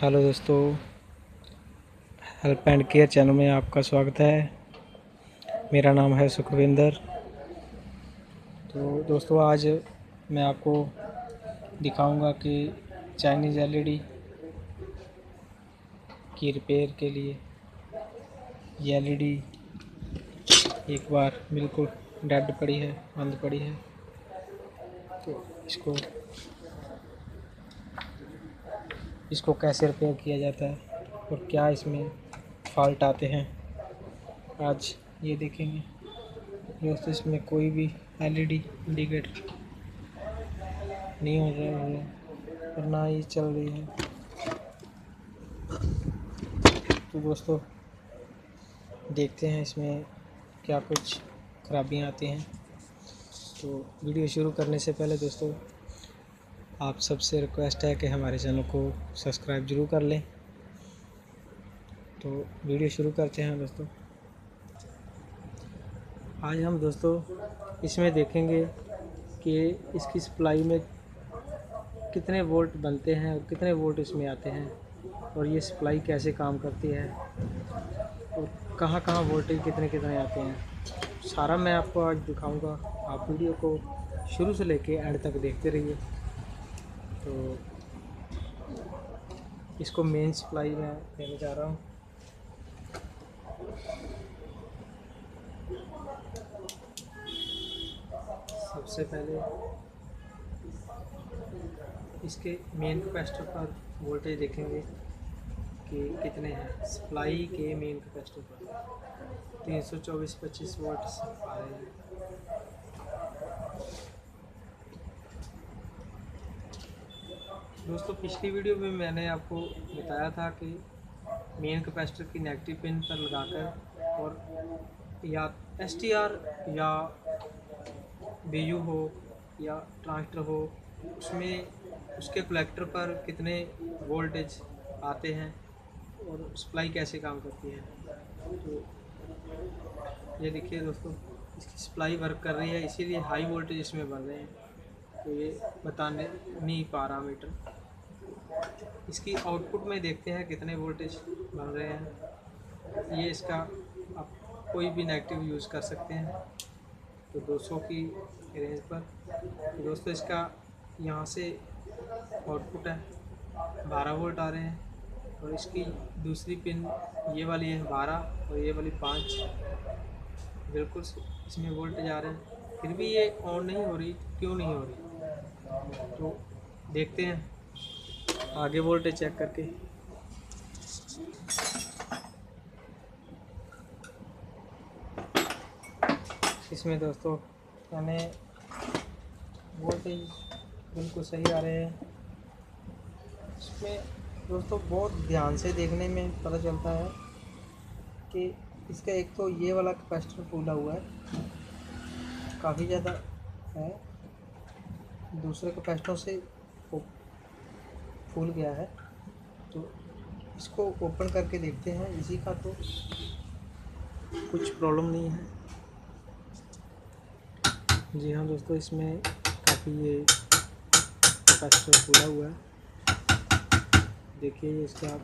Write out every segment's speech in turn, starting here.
Hello दोस्तों, help and care channel में आपका स्वागत है। मेरा नाम है सुखविंदर। तो दोस्तों, आज मैं आपको दिखाऊंगा कि चाइनीज़ एलईडी की रिपेयर के लिए ये एलईडी एक बार बिल्कुल डेड पड़ी है, बंद पड़ी है। तो इसको कैसे रिपेयर किया जाता है और क्या इसमें फॉल्ट आते हैं, आज ये देखेंगे। दोस्तों, इसमें कोई भी एलईडी इंडिकेटर नहीं हो रहा है और ना ही चल रही है। तो दोस्तों, देखते हैं इसमें क्या कुछ खराबियां आती हैं। तो वीडियो शुरू करने से पहले दोस्तों, आप सबसे रिक्वेस्ट है कि हमारे चैनल को सब्सक्राइब ज़रूर कर लें। तो वीडियो शुरू करते हैं दोस्तों। आज हम दोस्तों इसमें देखेंगे कि इसकी सप्लाई में कितने वोल्ट बनते हैं और कितने वोल्ट इसमें आते हैं और ये सप्लाई कैसे काम करती है और कहाँ कहाँ वोल्टेज कितने कितने आते हैं, सारा मैं आपको आज दिखाऊंगा। आप वीडियो को शुरू से लेके एंड तक देखते रहिए। तो इसको मेन सप्लाई मैं देने जा रहा हूँ। सबसे पहले इसके मेन कैपेसिटर पर वोल्टेज देखेंगे कि कितने हैं। सप्लाई के मेन कैपेसिटर पर 324-25 वोल्ट आ रहे हैं। दोस्तों, पिछली वीडियो में मैंने आपको बताया था कि मेन कैपेसिटर की नेगेटिव पिन पर लगाकर और या एसटीआर या बीयू हो या ट्रांजिस्टर हो, उसमें उसके कलेक्टर पर कितने वोल्टेज आते हैं और सप्लाई कैसे काम करती है। तो ये देखिए दोस्तों, इसकी सप्लाई वर्क कर रही है, इसीलिए हाई वोल्टेज इसमें बन रहे हैं। तो ये बताने नहीं पा रहा मीटर। इसकी आउटपुट में देखते हैं कितने वोल्टेज बन रहे हैं। ये इसका आप कोई भी नेगेटिव यूज़ कर सकते हैं। तो 200 की रेंज पर तो दोस्तों, इसका यहाँ से आउटपुट है 12 वोल्ट आ रहे हैं और इसकी दूसरी पिन ये वाली है 12 और ये वाली 5, बिल्कुल इसमें वोल्टेज आ रहे हैं। फिर भी ये ऑन नहीं हो रही, क्यों नहीं हो रही? तो देखते हैं आगे वोल्टेज चेक करके। इसमें दोस्तों मैंने वोल्टेज बिल्कुल सही आ रहे हैं। इसमें दोस्तों बहुत ध्यान से देखने में पता चलता है कि इसका एक तो ये वाला कैपेसिटर फूला हुआ है, काफ़ी ज़्यादा है। दूसरे कैपेसिटर से फूल गया है। तो इसको ओपन करके देखते हैं। इसी का तो कुछ प्रॉब्लम नहीं है। जी हाँ दोस्तों, इसमें काफ़ी ये कैपेसिटर फूला हुआ है। देखिए इसका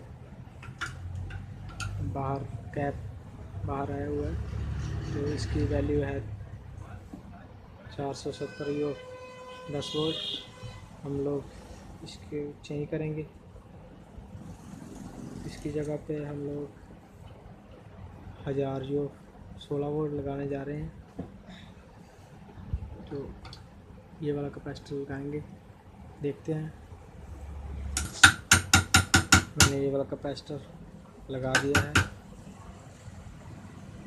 बाहर कैप बाहर आया हुआ है। तो इसकी वैल्यू है 470 और 10 वोल्ट। हम लोग इसके चेंज करेंगे। इसकी जगह पे हम लोग 1000 जो 16 वोल्ट लगाने जा रहे हैं। तो ये वाला कैपेसिटर लगाएंगे, देखते हैं। मैंने ये वाला कैपेसिटर लगा दिया है।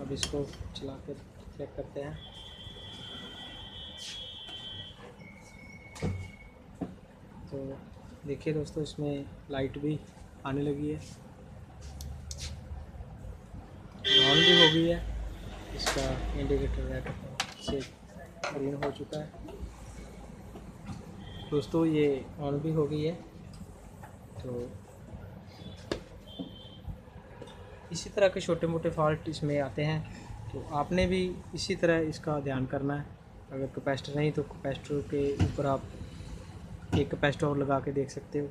अब इसको चला कर चेक करते हैं। तो देखिए दोस्तों, इसमें लाइट भी आने लगी है, ऑन भी हो गई है। इसका इंडिकेटर रेड से ग्रीन हो चुका है। दोस्तों, ये ऑन भी हो गई है। तो इसी तरह के छोटे मोटे फॉल्ट इसमें आते हैं। तो आपने भी इसी तरह इसका ध्यान करना है। अगर कैपेसिटर नहीं तो कैपेसिटर के ऊपर आप एक कैपेसिटर और लगा के देख सकते हो,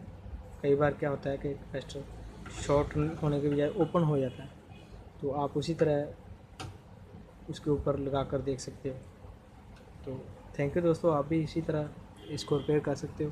कई बार क्या होता है कि कैपेसिटर शॉर्ट होने के बजाय ओपन हो जाता है, तो आप उसी तरह उसके ऊपर लगा कर देख सकते हो। तो थैंक यू दोस्तों, आप भी इसी तरह इसको रिपेयर कर सकते हो।